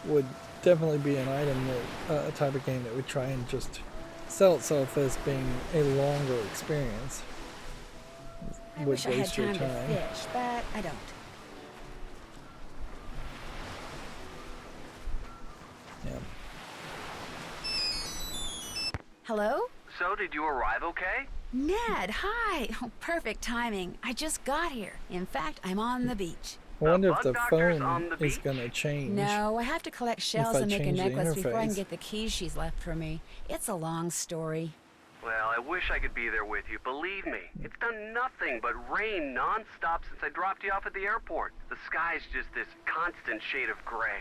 would definitely be an item that a type of game that would try and just sell itself as being a longer experience.
I
Would
wish I had
waste your
time to fish, but I don't.
Yeah.
Hello?
So, did you arrive okay?
Ned, hi! Oh, perfect timing. I just got here. In fact, I'm on the beach.
I wonder if
bug
the
doctor's
phone
on the
is
beach?
going to change.
No, I have to collect shells
I
and make a
change the
necklace before I can
interface.
get the keys she's left for me. It's a long story.
Well, I wish I could be there with you, believe me. It's done nothing but rain non-stop since I dropped you off at the airport. The sky's just this constant shade of gray.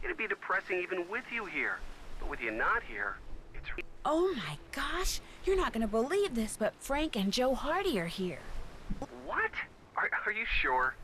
It'd be depressing even with you here. But with you not here, it's...
Oh my gosh! You're not gonna believe this, but Frank and Joe Hardy are here.
What? Are you sure?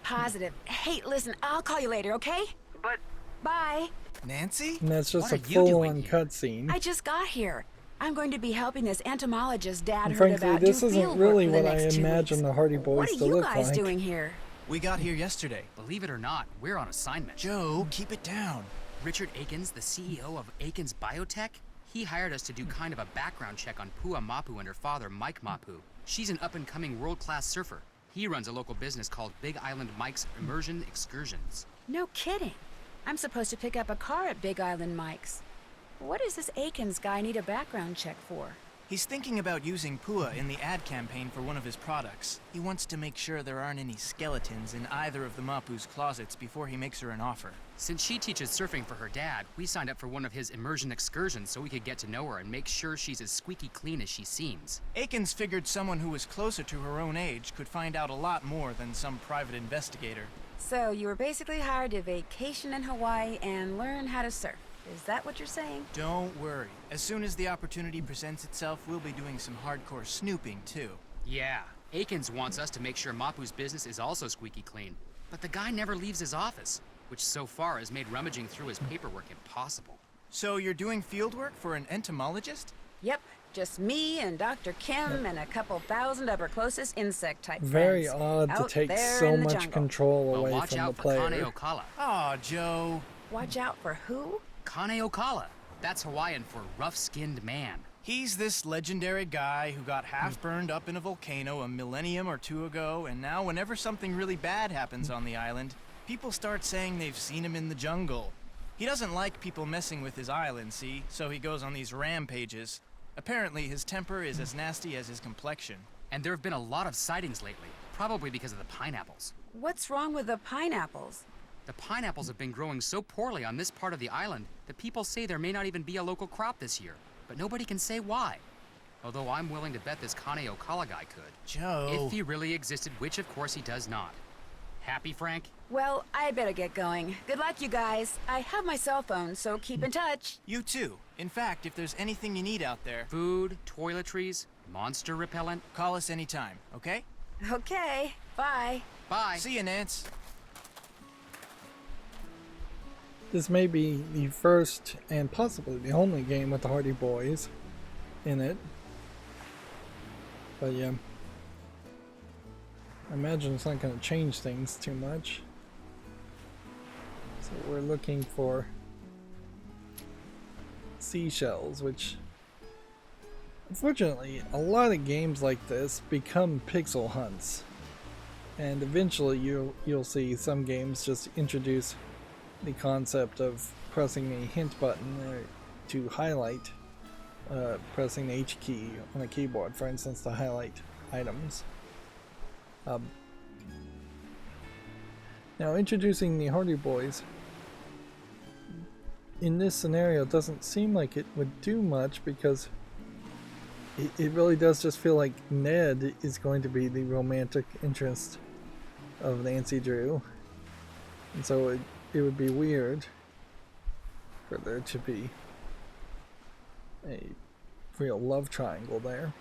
Positive. Hey, listen, I'll call you later, okay?
But...
Bye.
Nancy?
And that's just
What
a
are you doing
full-on
here?
cutscene.
I just got here. I'm going to be helping this entomologist Dad
And
heard
frankly,
about
this
do
isn't
field work
really
for the
what I
next 2
imagine
weeks.
the Hardy Boys
What
to
are you
look
guys
like.
doing here?
We got here yesterday.
Believe it or not, we're on assignment.
Joe, keep it down.
Richard Akins, the CEO of Akins Biotech, he hired us to do kind of a background check on Pua Mapu and her father, Mike Mapu. She's an up-and-coming world-class surfer. He runs a local business called Big Island Mike's Immersion Excursions.
No kidding. I'm supposed to pick up a car at Big Island Mike's. What does this Akins guy need a background check for?
He's thinking about using Pua in the ad campaign for one of his products. He wants to make sure there aren't any skeletons in either of the Mapu's closets before he makes her an offer.
Since she teaches surfing for her dad, we signed up for one of his immersion excursions so we could get to know her and make sure she's as squeaky clean as she seems.
Akins figured someone who was closer to her own age could find out a lot more than some private investigator.
So you were basically hired to vacation in Hawaii and learn how to surf. Is that what you're saying?
Don't worry. As soon as the opportunity presents itself, we'll be doing some hardcore snooping, too.
Yeah, Akins wants us to make sure Mapu's business is also squeaky clean. But the guy never leaves his office. which so far has made rummaging through his paperwork impossible.
So you're doing field work for an entomologist?
Yep, just me and Dr. Kim and a couple thousand of her closest insect-type
Very
friends.
odd to
out
take
there
so
in the
much
jungle.
control
Well,
away
watch
from the
out for Kane
player.
Okala.
Aw, Joe.
Watch out for who?
Kane Okala. That's Hawaiian for rough-skinned man.
He's this legendary guy who got half burned up in a volcano a millennium or two ago, and now whenever something really bad happens on the island, people start saying they've seen him in the jungle. He doesn't like people messing with his island, see? So he goes on these rampages. Apparently, his temper is as nasty as his complexion.
And there have been a lot of sightings lately, probably because of the pineapples.
What's wrong with the pineapples?
The pineapples have been growing so poorly on this part of the island that people say there may not even be a local crop this year, but nobody can say why. Although I'm willing to bet this Kane Okala guy could.
Joe.
If he really existed, which of course he does not. Happy, Frank?
Well, I better get going. Good luck, you guys. I have my cell phone, so keep in touch.
You too. In fact, if there's anything you need out there,
Food, toiletries, monster repellent.
call us anytime, okay?
Okay, bye.
Bye.
See you, Nance.
This may be the first and possibly the only game with the Hardy Boys in it. But yeah, I imagine it's not going to change things too much. So we're looking for seashells, which unfortunately a lot of games like this become pixel hunts, and eventually you'll see some games just introduce the concept of pressing a hint button to highlight, pressing the H key on a keyboard, for instance, to highlight items. Now, introducing the Hardy Boys in this scenario doesn't seem like it would do much, because it really does just feel like Ned is going to be the romantic interest of Nancy Drew, and so it would be weird for there to be a real love triangle there.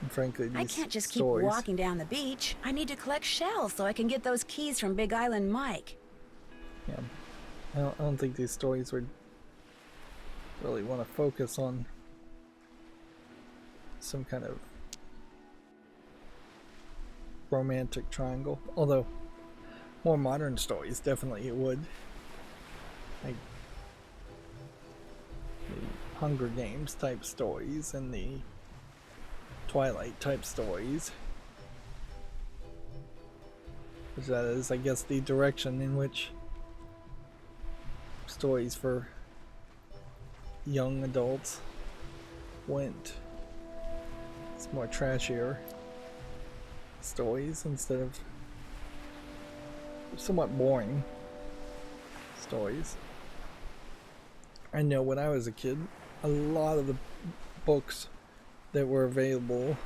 And frankly, these
I can't just keep
stories,
walking down the beach. I need to collect shells so I can get those keys from Big Island Mike.
yeah, I don't think these stories would really want to focus on some kind of romantic triangle, although more modern stories definitely it would, like the Hunger Games type stories and the Twilight type stories, which that is, I guess, the direction in which stories for young adults went. It's more trashier stories instead of somewhat boring stories. I know when I was a kid, a lot of the books that were available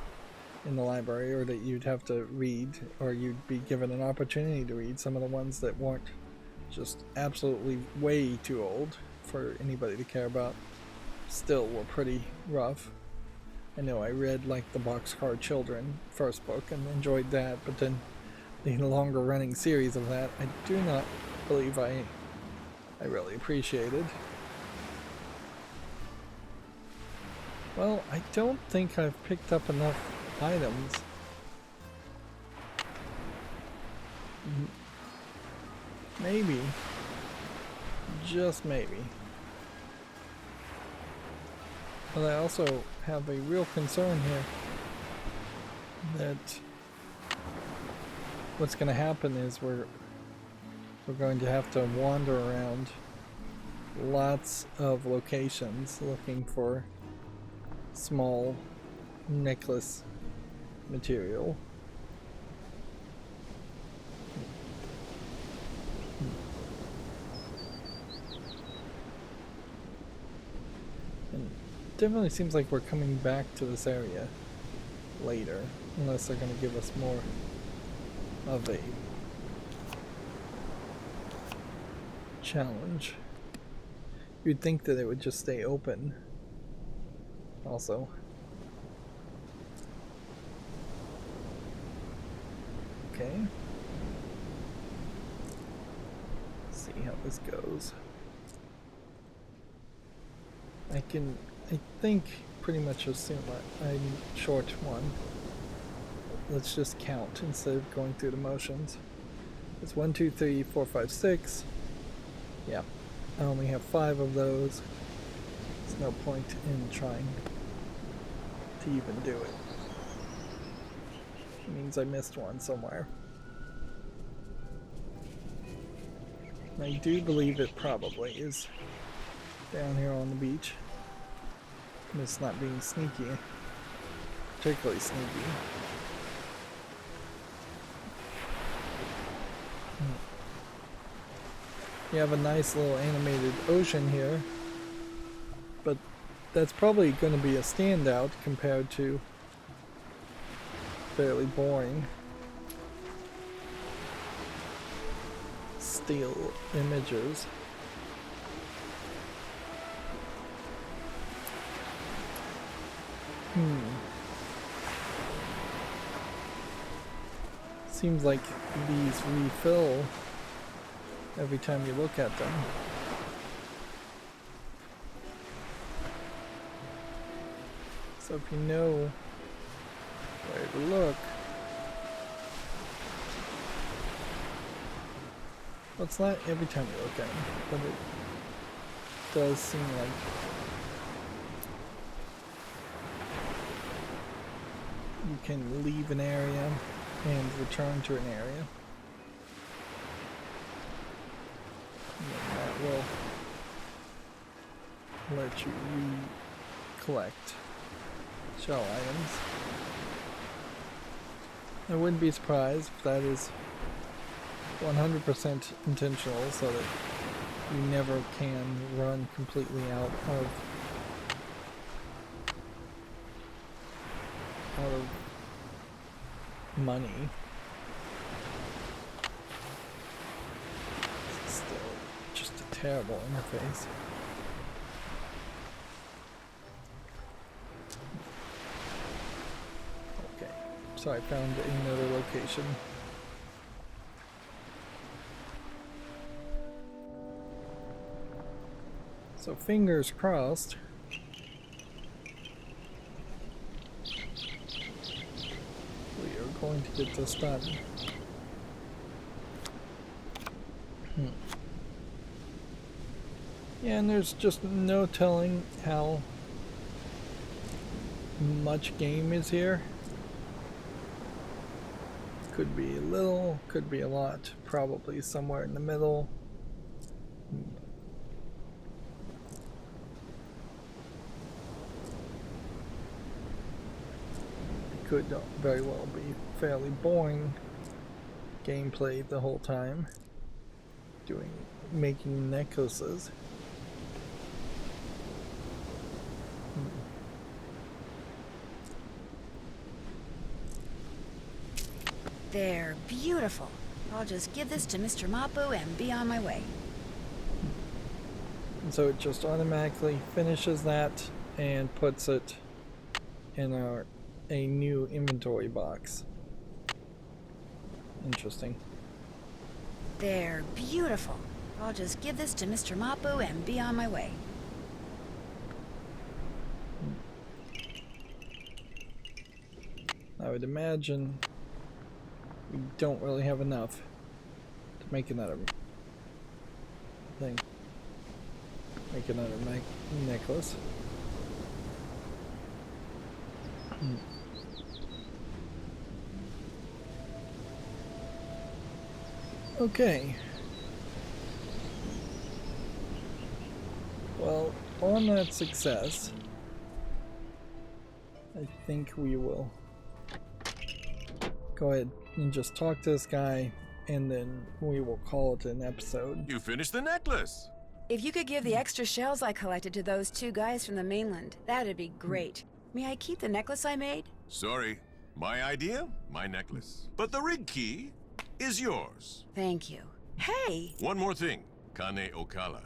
in the library, or that you'd have to read, or you'd be given an opportunity to read, some of the ones that weren't just absolutely way too old for anybody to care about, still were pretty rough. I know I read like the Boxcar Children first book and enjoyed that, but then the longer running series of that I do not believe I really appreciated. Well, I don't think I've picked up enough items. Maybe. Just maybe. But I also have a real concern here that what's going to happen is we're going to have to wander around lots of locations looking for small necklace material. And definitely seems like we're coming back to this area later, unless they're going to give us more of a challenge. You'd think that it would just stay open also. this goes. I think pretty much assume I'm short one. Let's just count instead of going through the motions. It's 1, 2, 3, 4, 5, 6. Yeah, I only have 5 of those. There's no point in trying to even do it. It means I missed one somewhere. I do believe it probably is down here on the beach. And it's not being sneaky, particularly sneaky. You have a nice little animated ocean here, but that's probably going to be a standout compared to fairly boring still images. Seems like these refill every time you look at them. So if you know where to look, well, it's not every time you look at them, but it does seem like you can leave an area and return to an area. And that will let you collect shell items. I wouldn't be surprised if that is 100% intentional, so that you never can run completely out of money. It's still just a terrible interface. Okay, so I found another location. So fingers crossed. We are going to get this done. Yeah, and there's just no telling how much game is here. Could be a little, could be a lot, probably somewhere in the middle. Could very well be fairly boring gameplay the whole time, making necklaces.
They're beautiful. I'll just give this to Mr. Mapu and be on my way.
And so it just automatically finishes that and puts it in a new inventory box. Interesting.
They're beautiful. I'll just give this to Mr. Mapu and be on my way.
I would imagine we don't really have enough to make another thing. Make another necklace. Okay. Well, on that success, I think we will go ahead and just talk to this guy, and then we will call it an episode.
You finished the necklace.
If you could give the extra shells I collected to those 2 guys from the mainland, that'd be great. May I keep the necklace I made?
Sorry. My idea, my necklace. But the rig key is yours.
Thank you. Hey!
One more thing. Kane Okala.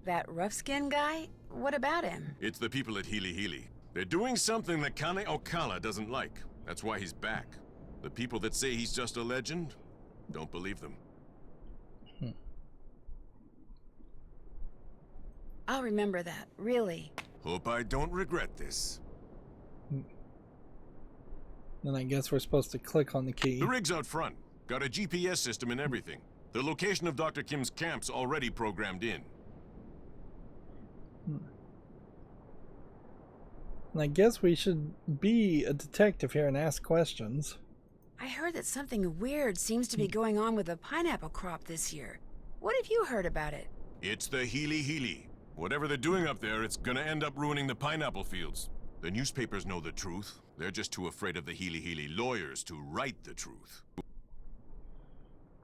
That rough-skinned guy? What about him?
It's the people at Hilihili. They're doing something that Kane Okala doesn't like. That's why he's back. The people that say he's just a legend, don't believe them.
I'll remember that, really.
Hope I don't regret this.
Then I guess we're supposed to click on the key.
The rig's out front. Got a GPS system and everything. The location of Dr. Kim's camp's already programmed in.
And I guess we should be a detective here and ask questions.
I heard that something weird seems to be going on with the pineapple crop this year. What have you heard about it?
It's the Hilihili. Whatever they're doing up there, it's gonna end up ruining the pineapple fields. The newspapers know the truth. They're just too afraid of the Hilihili lawyers to write the truth.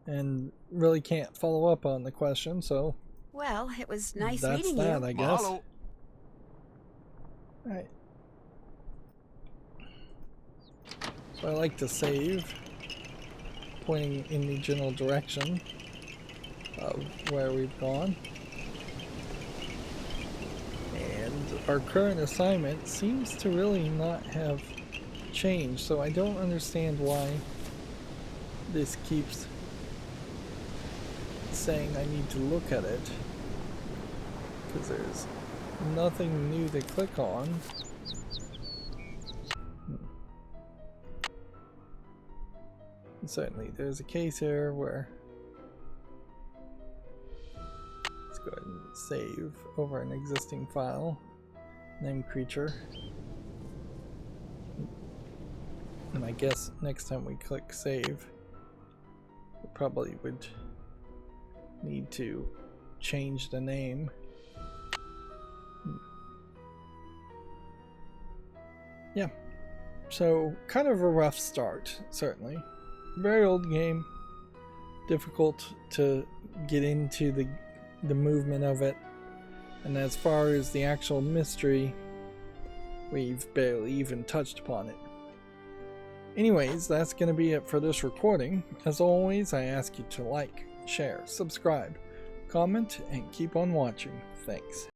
And really can't follow up on the question, so...
Well, it was nice
that's
meeting
that,
you.
I guess.
Mahalo.
Alright. So I like to save, pointing in the general direction of where we've gone. And our current assignment seems to really not have changed, so I don't understand why this keeps saying I need to look at it, because there's nothing new to click on. And certainly there's a case here where let's go ahead and save over an existing file named Creature, and I guess next time we click save we probably would need to change the name. Yeah, so kind of a rough start, certainly. Very old game, difficult to get into the movement of it, and as far as the actual mystery, we've barely even touched upon it. Anyways, that's going to be it for this recording. As always, I ask you to like, share, subscribe, comment, and keep on watching. Thanks.